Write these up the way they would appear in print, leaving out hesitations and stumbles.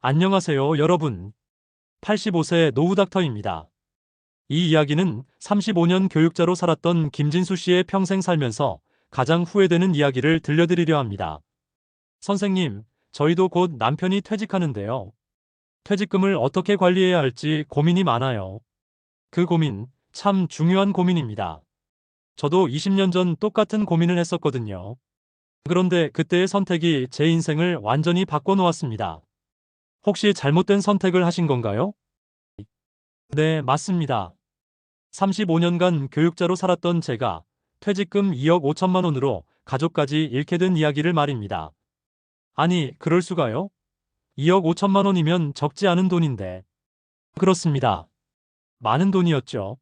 안녕하세요, 여러분. 85세 노후 닥터입니다. 이 이야기는 35년 교육자로 살았던 김진수 씨의 평생 살면서 가장 후회되는 이야기를 들려드리려 합니다. 선생님, 저희도 곧 남편이 퇴직하는데요. 퇴직금을 어떻게 관리해야 할지 고민이 많아요. 그 고민, 참 중요한 고민입니다. 저도 20년 전 똑같은 고민을 했었거든요. 그런데 그때의 선택이 제 인생을 완전히 바꿔놓았습니다. 혹시 잘못된 선택을 하신 건가요? 네, 맞습니다. 35년간 교육자로 살았던 제가 퇴직금 2억 5천만 원으로 가족까지 잃게 된 이야기를 말입니다. 아니, 그럴 수가요? 2억 5천만 원이면 적지 않은 돈인데. 그렇습니다. 많은 돈이었죠.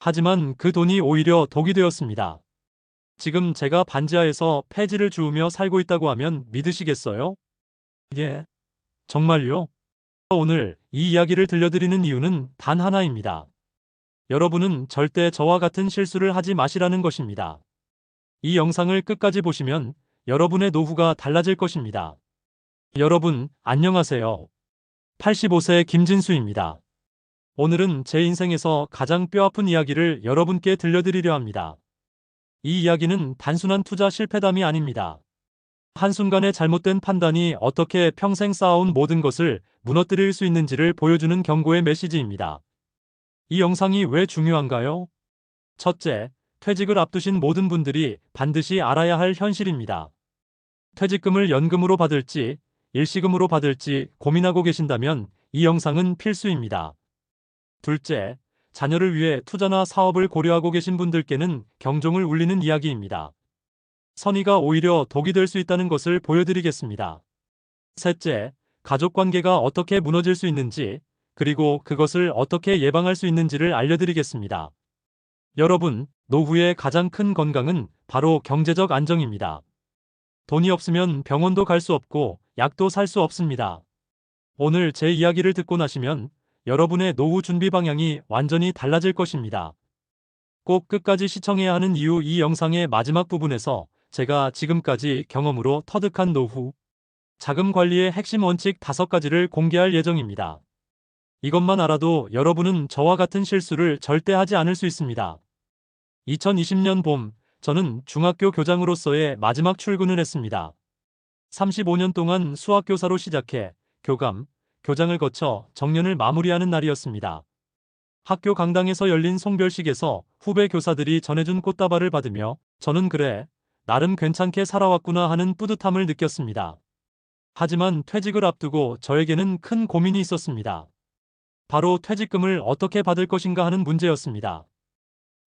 하지만 그 돈이 오히려 독이 되었습니다. 지금 제가 반지하에서 폐지를 주우며 살고 있다고 하면 믿으시겠어요? 예, 정말요? 오늘 이 이야기를 들려드리는 이유는 단 하나입니다. 여러분은 절대 저와 같은 실수를 하지 마시라는 것입니다. 이 영상을 끝까지 보시면 여러분의 노후가 달라질 것입니다. 여러분, 안녕하세요. 85세 김진수입니다. 오늘은 제 인생에서 가장 뼈아픈 이야기를 여러분께 들려드리려 합니다. 이 이야기는 단순한 투자 실패담이 아닙니다. 한순간의 잘못된 판단이 어떻게 평생 쌓아온 모든 것을 무너뜨릴 수 있는지를 보여주는 경고의 메시지입니다. 이 영상이 왜 중요한가요? 첫째, 퇴직을 앞두신 모든 분들이 반드시 알아야 할 현실입니다. 퇴직금을 연금으로 받을지, 일시금으로 받을지 고민하고 계신다면 이 영상은 필수입니다. 둘째, 자녀를 위해 투자나 사업을 고려하고 계신 분들께는 경종을 울리는 이야기입니다. 선의가 오히려 독이 될 수 있다는 것을 보여드리겠습니다. 셋째, 가족 관계가 어떻게 무너질 수 있는지, 그리고 그것을 어떻게 예방할 수 있는지를 알려드리겠습니다. 여러분, 노후의 가장 큰 건강은 바로 경제적 안정입니다. 돈이 없으면 병원도 갈 수 없고 약도 살 수 없습니다. 오늘 제 이야기를 듣고 나시면 여러분의 노후 준비 방향이 완전히 달라질 것입니다. 꼭 끝까지 시청해야 하는 이유. 이 영상의 마지막 부분에서 제가 지금까지 경험으로 터득한 노후 자금 관리의 핵심 원칙 5가지를 공개할 예정입니다. 이것만 알아도 여러분은 저와 같은 실수를 절대 하지 않을 수 있습니다. 2020년 봄, 저는 중학교 교장으로서의 마지막 출근을 했습니다. 35년 동안 수학교사로 시작해 교감, 교장을 거쳐 정년을 마무리하는 날이었습니다. 학교 강당에서 열린 송별식에서 후배 교사들이 전해준 꽃다발을 받으며 저는 그래, 나름 괜찮게 살아왔구나 하는 뿌듯함을 느꼈습니다. 하지만 퇴직을 앞두고 저에게는 큰 고민이 있었습니다. 바로 퇴직금을 어떻게 받을 것인가 하는 문제였습니다.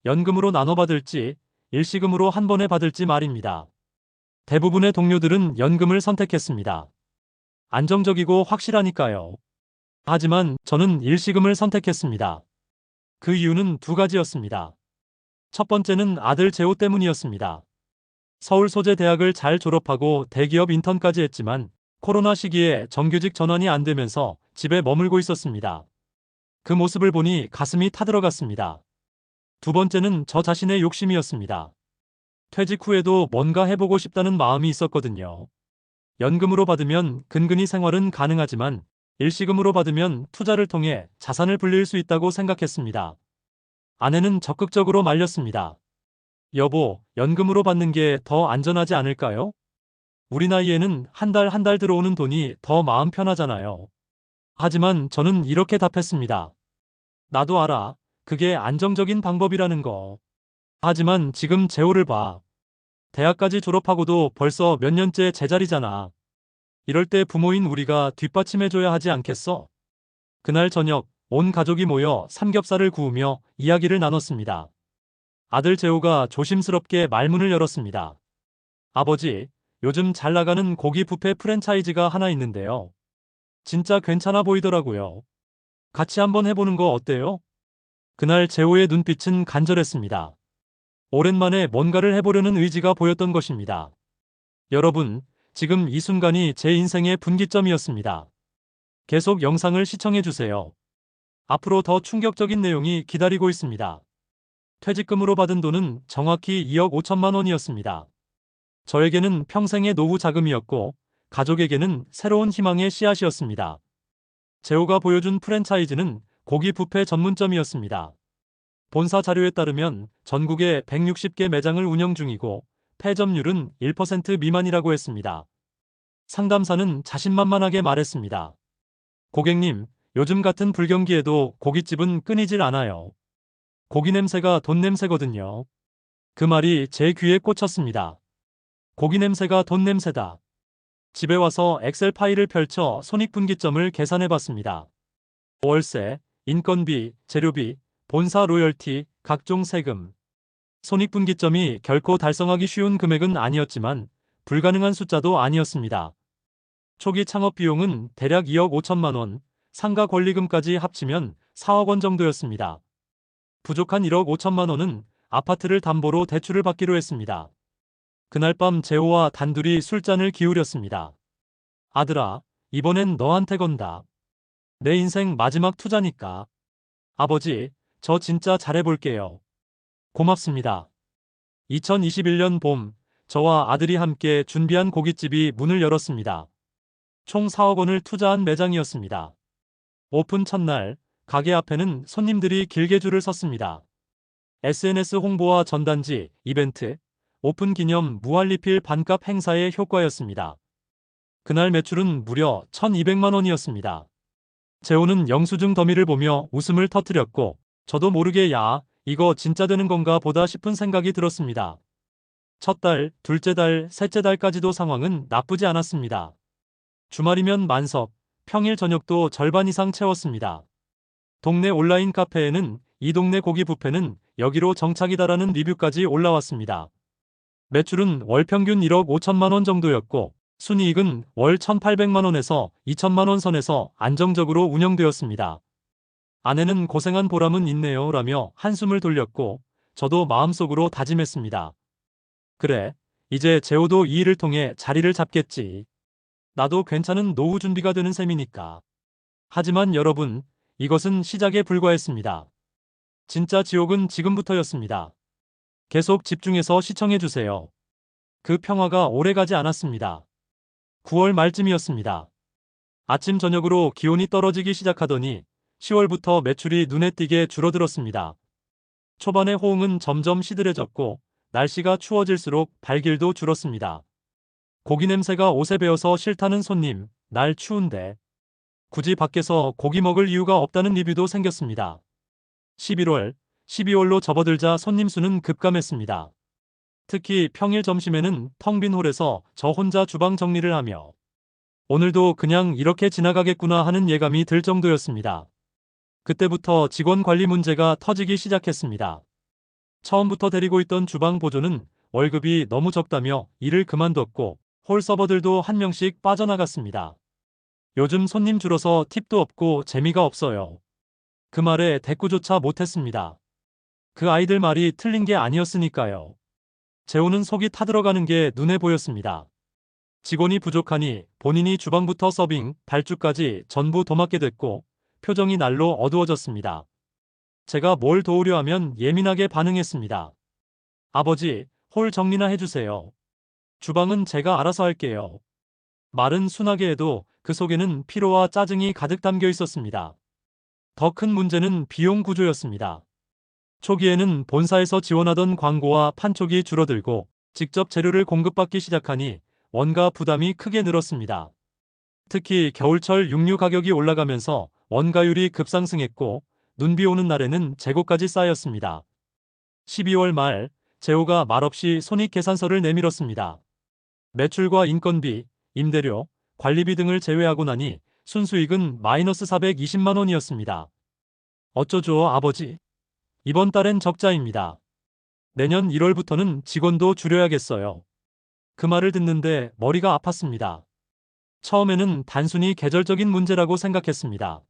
연금으로 나눠 받을지, 일시금으로 한 번에 받을지 말입니다. 대부분의 동료들은 연금을 선택했습니다. 안정적이고 확실하니까요. 하지만 저는 일시금을 선택했습니다. 그 이유는 2가지였습니다. 첫 번째는 아들 재호 때문이었습니다. 서울 소재 대학을 잘 졸업하고 대기업 인턴까지 했지만 코로나 시기에 정규직 전환이 안 되면서 집에 머물고 있었습니다. 그 모습을 보니 가슴이 타들어갔습니다. 두 번째는 저 자신의 욕심이었습니다. 퇴직 후에도 뭔가 해보고 싶다는 마음이 있었거든요. 연금으로 받으면 근근히 생활은 가능하지만 일시금으로 받으면 투자를 통해 자산을 불릴 수 있다고 생각했습니다. 아내는 적극적으로 말렸습니다. 여보, 연금으로 받는 게 더 안전하지 않을까요? 우리 나이에는 한 달 들어오는 돈이 더 마음 편하잖아요. 하지만 저는 이렇게 답했습니다. 나도 알아. 그게 안정적인 방법이라는 거. 하지만 지금 재호를 봐. 대학까지 졸업하고도 벌써 몇 년째 제자리잖아. 이럴 때 부모인 우리가 뒷받침해줘야 하지 않겠어? 그날 저녁, 온 가족이 모여 삼겹살을 구우며 이야기를 나눴습니다. 아들 재호가 조심스럽게 말문을 열었습니다. 아버지, 요즘 잘 나가는 고기 뷔페 프랜차이즈가 하나 있는데요. 진짜 괜찮아 보이더라고요. 같이 한번 해보는 거 어때요? 그날 재호의 눈빛은 간절했습니다. 오랜만에 뭔가를 해보려는 의지가 보였던 것입니다. 여러분, 지금 이 순간이 제 인생의 분기점이었습니다. 계속 영상을 시청해주세요. 앞으로 더 충격적인 내용이 기다리고 있습니다. 퇴직금으로 받은 돈은 정확히 2억 5천만 원이었습니다. 저에게는 평생의 노후 자금이었고, 가족에게는 새로운 희망의 씨앗이었습니다. 제호가 보여준 프랜차이즈는 고기 뷔페 전문점이었습니다. 본사 자료에 따르면 전국에 160개 매장을 운영 중이고 폐점률은 1% 미만이라고 했습니다. 상담사는 자신만만하게 말했습니다. 고객님, 요즘 같은 불경기에도 고깃집은 끊이질 않아요. 고기 냄새가 돈 냄새거든요. 그 말이 제 귀에 꽂혔습니다. 고기 냄새가 돈 냄새다. 집에 와서 엑셀 파일을 펼쳐 손익분기점을 계산해 봤습니다. 월세, 인건비, 재료비, 본사 로열티, 각종 세금. 손익분기점이 결코 달성하기 쉬운 금액은 아니었지만 불가능한 숫자도 아니었습니다. 초기 창업 비용은 대략 2억 5천만 원, 상가 권리금까지 합치면 4억 원 정도였습니다. 부족한 1억 5천만 원은 아파트를 담보로 대출을 받기로 했습니다. 그날 밤 재호와 단둘이 술잔을 기울였습니다. 아들아, 이번엔 너한테 건다. 내 인생 마지막 투자니까. 아버지, 저 진짜 잘해볼게요. 고맙습니다. 2021년 봄, 저와 아들이 함께 준비한 고깃집이 문을 열었습니다. 총 4억 원을 투자한 매장이었습니다. 오픈 첫날, 가게 앞에는 손님들이 길게 줄을 섰습니다. SNS 홍보와 전단지, 이벤트, 오픈 기념 무한리필 반값 행사의 효과였습니다. 그날 매출은 무려 1,200만 원이었습니다. 재호는 영수증 더미를 보며 웃음을 터뜨렸고 저도 모르게 야, 이거 진짜 되는 건가 보다 싶은 생각이 들었습니다. 첫 달, 둘째 달, 셋째 달까지도 상황은 나쁘지 않았습니다. 주말이면 만석, 평일 저녁도 절반 이상 채웠습니다. 동네 온라인 카페에는 이 동네 고기 뷔페는 여기로 정착이다라는 리뷰까지 올라왔습니다. 매출은 월 평균 1억 5천만 원 정도였고 순이익은 월 1,800만 원에서 2천만 원 선에서 안정적으로 운영되었습니다. 아내는 고생한 보람은 있네요 라며 한숨을 돌렸고 저도 마음속으로 다짐했습니다. 그래, 이제 재호도 이 일을 통해 자리를 잡겠지. 나도 괜찮은 노후 준비가 되는 셈이니까. 하지만 여러분, 이것은 시작에 불과했습니다. 진짜 지옥은 지금부터였습니다. 계속 집중해서 시청해주세요. 그 평화가 오래가지 않았습니다. 9월 말쯤이었습니다. 아침 저녁으로 기온이 떨어지기 시작하더니 10월부터 매출이 눈에 띄게 줄어들었습니다. 초반에 호응은 점점 시들해졌고 날씨가 추워질수록 발길도 줄었습니다. 고기 냄새가 옷에 배어서 싫다는 손님, 날 추운데. 굳이 밖에서 고기 먹을 이유가 없다는 리뷰도 생겼습니다. 11월, 12월로 접어들자 손님 수는 급감했습니다. 특히 평일 점심에는 텅 빈 홀에서 저 혼자 주방 정리를 하며 오늘도 그냥 이렇게 지나가겠구나 하는 예감이 들 정도였습니다. 그때부터 직원 관리 문제가 터지기 시작했습니다. 처음부터 데리고 있던 주방 보조는 월급이 너무 적다며 일을 그만뒀고 홀 서버들도 한 명씩 빠져나갔습니다. 요즘 손님 줄어서 팁도 없고 재미가 없어요. 그 말에 대꾸조차 못했습니다. 그 아이들 말이 틀린 게 아니었으니까요. 재호는 속이 타들어가는 게 눈에 보였습니다. 직원이 부족하니 본인이 주방부터 서빙, 발주까지 전부 도맡게 됐고 표정이 날로 어두워졌습니다. 제가 뭘 도우려 하면 예민하게 반응했습니다. 아버지, 홀 정리나 해주세요. 주방은 제가 알아서 할게요. 말은 순하게 해도 그 속에는 피로와 짜증이 가득 담겨 있었습니다. 더 큰 문제는 비용 구조였습니다. 초기에는 본사에서 지원하던 광고와 판촉이 줄어들고 직접 재료를 공급받기 시작하니 원가 부담이 크게 늘었습니다. 특히 겨울철 육류 가격이 올라가면서 원가율이 급상승했고 눈비 오는 날에는 재고까지 쌓였습니다. 12월 말 재호가 말없이 손익계산서를 내밀었습니다. 매출과 인건비, 임대료, 관리비 등을 제외하고 나니 순수익은 마이너스 420만 원이었습니다. 어쩌죠, 아버지? 이번 달엔 적자입니다. 내년 1월부터는 직원도 줄여야겠어요. 그 말을 듣는데 머리가 아팠습니다. 처음에는 단순히 계절적인 문제라고 생각했습니다.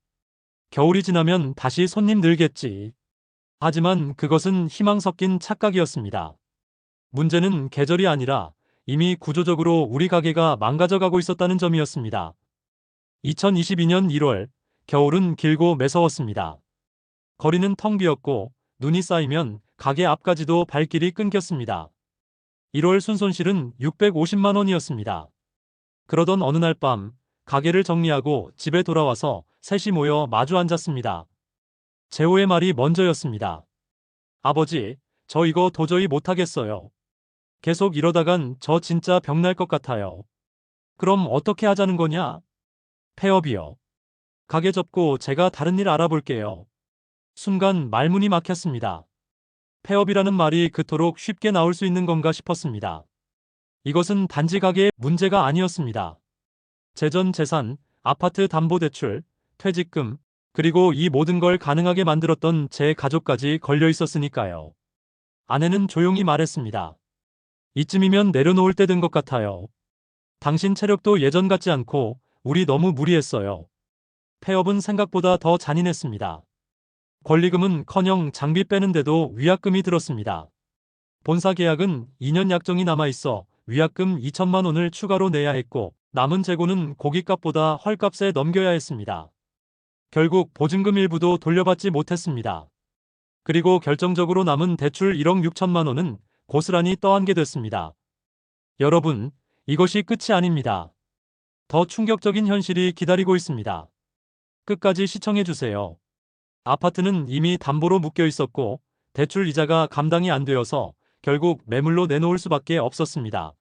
겨울이 지나면 다시 손님 늘겠지. 하지만 그것은 희망 섞인 착각이었습니다. 문제는 계절이 아니라 이미 구조적으로 우리 가게가 망가져가고 있었다는 점이었습니다. 2022년 1월, 겨울은 길고 매서웠습니다. 거리는 텅 비었고 눈이 쌓이면 가게 앞까지도 발길이 끊겼습니다. 1월 순손실은 650만 원이었습니다. 그러던 어느 날 밤 가게를 정리하고 집에 돌아와서 셋이 모여 마주 앉았습니다. 재호의 말이 먼저였습니다. 아버지, 저 이거 도저히 못하겠어요. 계속 이러다간 저 진짜 병날 것 같아요. 그럼 어떻게 하자는 거냐? 폐업이요. 가게 접고 제가 다른 일 알아볼게요. 순간 말문이 막혔습니다. 폐업이라는 말이 그토록 쉽게 나올 수 있는 건가 싶었습니다. 이것은 단지 가게의 문제가 아니었습니다. 제 전 재산, 아파트 담보대출, 퇴직금, 그리고 이 모든 걸 가능하게 만들었던 제 가족까지 걸려 있었으니까요. 아내는 조용히 말했습니다. 이쯤이면 내려놓을 때 된 것 같아요. 당신 체력도 예전 같지 않고 우리 너무 무리했어요. 폐업은 생각보다 더 잔인했습니다. 권리금은커녕 장비 빼는데도 위약금이 들었습니다. 본사 계약은 2년 약정이 남아있어 위약금 2천만 원을 추가로 내야 했고 남은 재고는 고깃값보다 헐값에 넘겨야 했습니다. 결국 보증금 일부도 돌려받지 못했습니다. 그리고 결정적으로 남은 대출 1억 6천만 원은 고스란히 떠안게 됐습니다. 여러분, 이것이 끝이 아닙니다. 더 충격적인 현실이 기다리고 있습니다. 끝까지 시청해주세요. 아파트는 이미 담보로 묶여 있었고 대출 이자가 감당이 안 되어서 결국 매물로 내놓을 수밖에 없었습니다.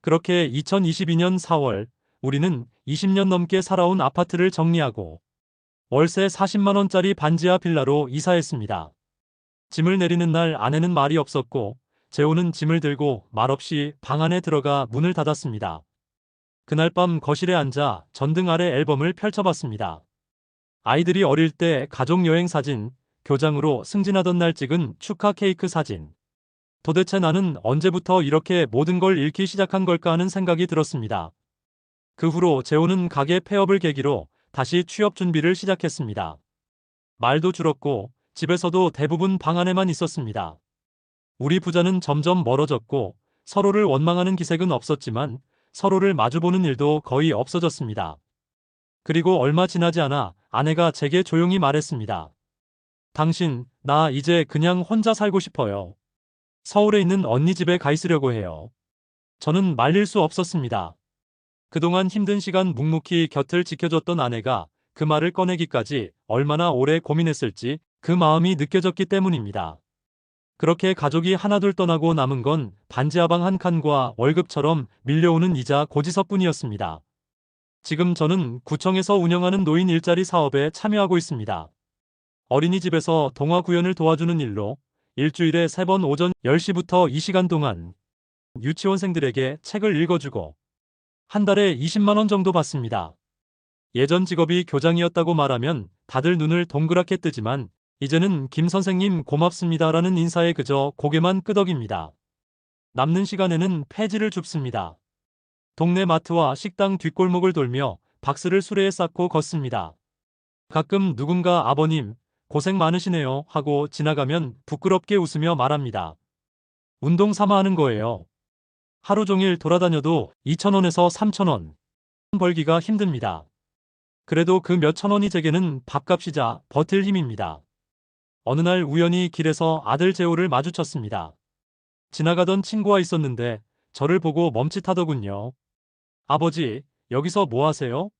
그렇게 2022년 4월 우리는 20년 넘게 살아온 아파트를 정리하고 월세 40만 원짜리 반지하 빌라로 이사했습니다. 짐을 내리는 날 아내는 말이 없었고 재호는 짐을 들고 말없이 방 안에 들어가 문을 닫았습니다. 그날 밤 거실에 앉아 전등 아래 앨범을 펼쳐봤습니다. 아이들이 어릴 때 가족여행 사진, 교장으로 승진하던 날 찍은 축하 케이크 사진. 도대체 나는 언제부터 이렇게 모든 걸 잃기 시작한 걸까 하는 생각이 들었습니다. 그 후로 재호는 가게 폐업을 계기로 다시 취업 준비를 시작했습니다. 말도 줄었고 집에서도 대부분 방 안에만 있었습니다. 우리 부자는 점점 멀어졌고 서로를 원망하는 기색은 없었지만 서로를 마주보는 일도 거의 없어졌습니다. 그리고 얼마 지나지 않아 아내가 제게 조용히 말했습니다. 당신, 나 이제 그냥 혼자 살고 싶어요. 서울에 있는 언니 집에 가 있으려고 해요. 저는 말릴 수 없었습니다. 그동안 힘든 시간 묵묵히 곁을 지켜줬던 아내가 그 말을 꺼내기까지 얼마나 오래 고민했을지 그 마음이 느껴졌기 때문입니다. 그렇게 가족이 하나둘 떠나고 남은 건 반지하방 한 칸과 월급처럼 밀려오는 이자 고지서뿐이었습니다. 지금 저는 구청에서 운영하는 노인 일자리 사업에 참여하고 있습니다. 어린이집에서 동화 구연을 도와주는 일로 일주일에 3번 오전 10시부터 2시간 동안 유치원생들에게 책을 읽어주고 한 달에 20만 원 정도 받습니다. 예전 직업이 교장이었다고 말하면 다들 눈을 동그랗게 뜨지만 이제는 김 선생님 고맙습니다라는 인사에 그저 고개만 끄덕입니다. 남는 시간에는 폐지를 줍습니다. 동네 마트와 식당 뒷골목을 돌며 박스를 수레에 쌓고 걷습니다. 가끔 누군가 아버님, 고생 많으시네요 하고 지나가면 부끄럽게 웃으며 말합니다. 운동 삼아 하는 거예요. 하루 종일 돌아다녀도 2,000원에서 3,000원 벌기가 힘듭니다. 그래도 그 몇천 원이 제게는 밥값이자 버틸 힘입니다. 어느 날 우연히 길에서 아들 재호를 마주쳤습니다. 지나가던 친구와 있었는데 저를 보고 멈칫하더군요. 아버지, 여기서 뭐 하세요?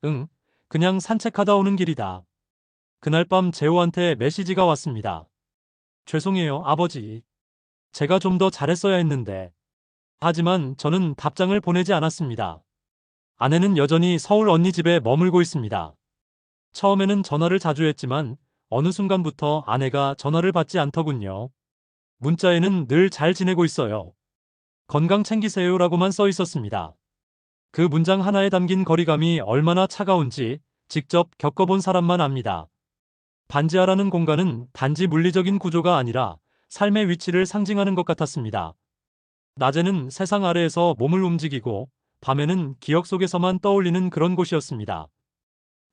응, 그냥 산책하다 오는 길이다. 그날 밤 재호한테 메시지가 왔습니다. 죄송해요, 아버지. 제가 좀 더 잘했어야 했는데. 하지만 저는 답장을 보내지 않았습니다. 아내는 여전히 서울 언니 집에 머물고 있습니다. 처음에는 전화를 자주 했지만 어느 순간부터 아내가 전화를 받지 않더군요. 문자에는 늘 잘 지내고 있어요. 건강 챙기세요라고만 써 있었습니다. 그 문장 하나에 담긴 거리감이 얼마나 차가운지 직접 겪어본 사람만 압니다. 반지하라는 공간은 단지 물리적인 구조가 아니라 삶의 위치를 상징하는 것 같았습니다. 낮에는 세상 아래에서 몸을 움직이고 밤에는 기억 속에서만 떠올리는 그런 곳이었습니다.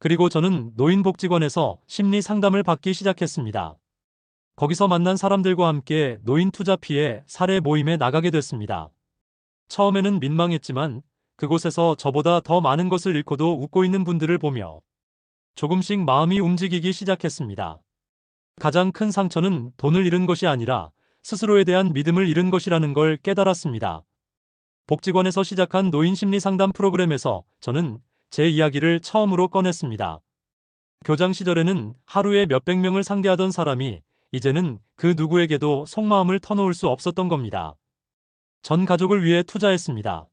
그리고 저는 노인복지관에서 심리 상담을 받기 시작했습니다. 거기서 만난 사람들과 함께 노인 투자 피해 사례 모임에 나가게 됐습니다. 처음에는 민망했지만 그곳에서 저보다 더 많은 것을 잃고도 웃고 있는 분들을 보며 조금씩 마음이 움직이기 시작했습니다. 가장 큰 상처는 돈을 잃은 것이 아니라 스스로에 대한 믿음을 잃은 것이라는 걸 깨달았습니다. 복지관에서 시작한 노인 심리 상담 프로그램에서 저는 제 이야기를 처음으로 꺼냈습니다. 교장 시절에는 하루에 몇백 명을 상대하던 사람이 이제는 그 누구에게도 속마음을 터놓을 수 없었던 겁니다. 전 가족을 위해 투자했습니다.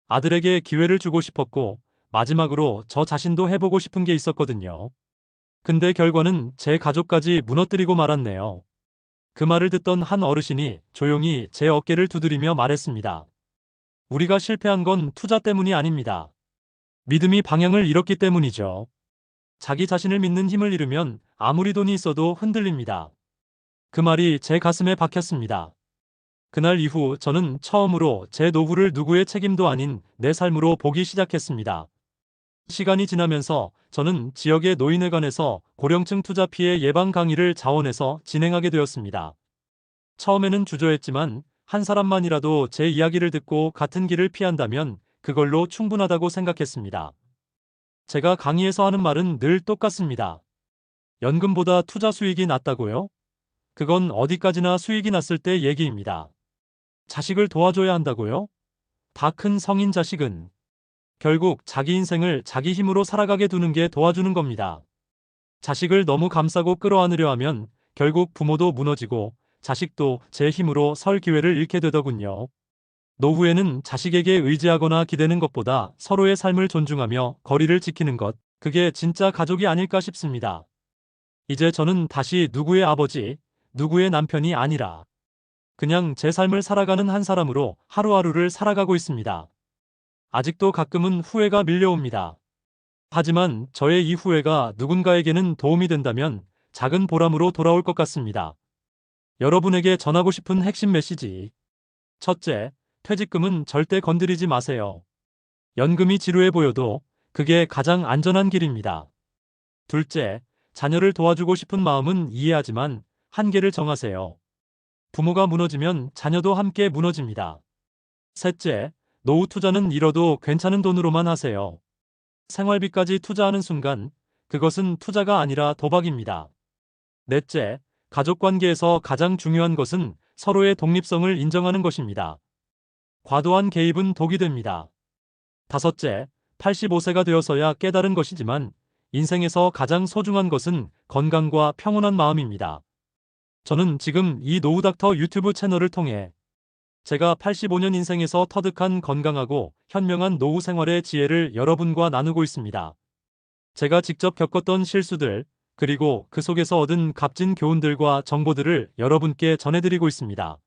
아들에게 기회를 주고 싶었고 마지막으로 저 자신도 해보고 싶은 게 있었거든요. 근데 결과는 제 가족까지 무너뜨리고 말았네요. 그 말을 듣던 한 어르신이 조용히 제 어깨를 두드리며 말했습니다. 우리가 실패한 건 투자 때문이 아닙니다. 믿음이 방향을 잃었기 때문이죠. 자기 자신을 믿는 힘을 잃으면 아무리 돈이 있어도 흔들립니다. 그 말이 제 가슴에 박혔습니다. 그날 이후 저는 처음으로 제 노후를 누구의 책임도 아닌 내 삶으로 보기 시작했습니다. 시간이 지나면서 저는 지역의 노인회관에서 고령층 투자 피해 예방 강의를 자원해서 진행하게 되었습니다. 처음에는 주저했지만 한 사람만이라도 제 이야기를 듣고 같은 길을 피한다면 그걸로 충분하다고 생각했습니다. 제가 강의에서 하는 말은 늘 똑같습니다. 연금보다 투자 수익이 낫다고요? 그건 어디까지나 수익이 났을 때 얘기입니다. 자식을 도와줘야 한다고요? 다 큰 성인 자식은 결국 자기 인생을 자기 힘으로 살아가게 두는 게 도와주는 겁니다. 자식을 너무 감싸고 끌어안으려 하면 결국 부모도 무너지고 자식도 제 힘으로 설 기회를 잃게 되더군요. 노후에는 자식에게 의지하거나 기대는 것보다 서로의 삶을 존중하며 거리를 지키는 것, 그게 진짜 가족이 아닐까 싶습니다. 이제 저는 다시 누구의 아버지, 누구의 남편이 아니라 그냥 제 삶을 살아가는 한 사람으로 하루하루를 살아가고 있습니다. 아직도 가끔은 후회가 밀려옵니다. 하지만 저의 이 후회가 누군가에게는 도움이 된다면 작은 보람으로 돌아올 것 같습니다. 여러분에게 전하고 싶은 핵심 메시지. 첫째, 퇴직금은 절대 건드리지 마세요. 연금이 지루해 보여도 그게 가장 안전한 길입니다. 둘째, 자녀를 도와주고 싶은 마음은 이해하지만 한계를 정하세요. 부모가 무너지면 자녀도 함께 무너집니다. 셋째, 노후 투자는 잃어도 괜찮은 돈으로만 하세요. 생활비까지 투자하는 순간 그것은 투자가 아니라 도박입니다. 넷째, 가족 관계에서 가장 중요한 것은 서로의 독립성을 인정하는 것입니다. 과도한 개입은 독이 됩니다. 다섯째, 85세가 되어서야 깨달은 것이지만 인생에서 가장 소중한 것은 건강과 평온한 마음입니다. 저는 지금 이 노후닥터 유튜브 채널을 통해 제가 85년 인생에서 터득한 건강하고 현명한 노후 생활의 지혜를 여러분과 나누고 있습니다. 제가 직접 겪었던 실수들, 그리고 그 속에서 얻은 값진 교훈들과 정보들을 여러분께 전해드리고 있습니다.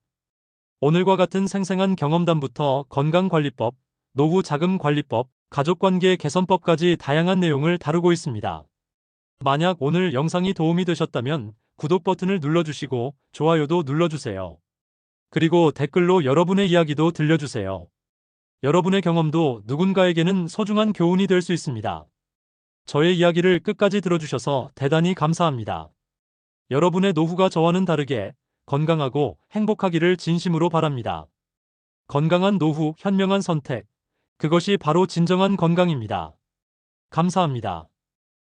오늘과 같은 생생한 경험담부터 건강관리법, 노후 자금관리법, 가족관계 개선법까지 다양한 내용을 다루고 있습니다. 만약 오늘 영상이 도움이 되셨다면 구독 버튼을 눌러주시고 좋아요도 눌러주세요. 그리고 댓글로 여러분의 이야기도 들려주세요. 여러분의 경험도 누군가에게는 소중한 교훈이 될 수 있습니다. 저의 이야기를 끝까지 들어주셔서 대단히 감사합니다. 여러분의 노후가 저와는 다르게 건강하고 행복하기를 진심으로 바랍니다. 건강한 노후, 현명한 선택. 그것이 바로 진정한 건강입니다. 감사합니다.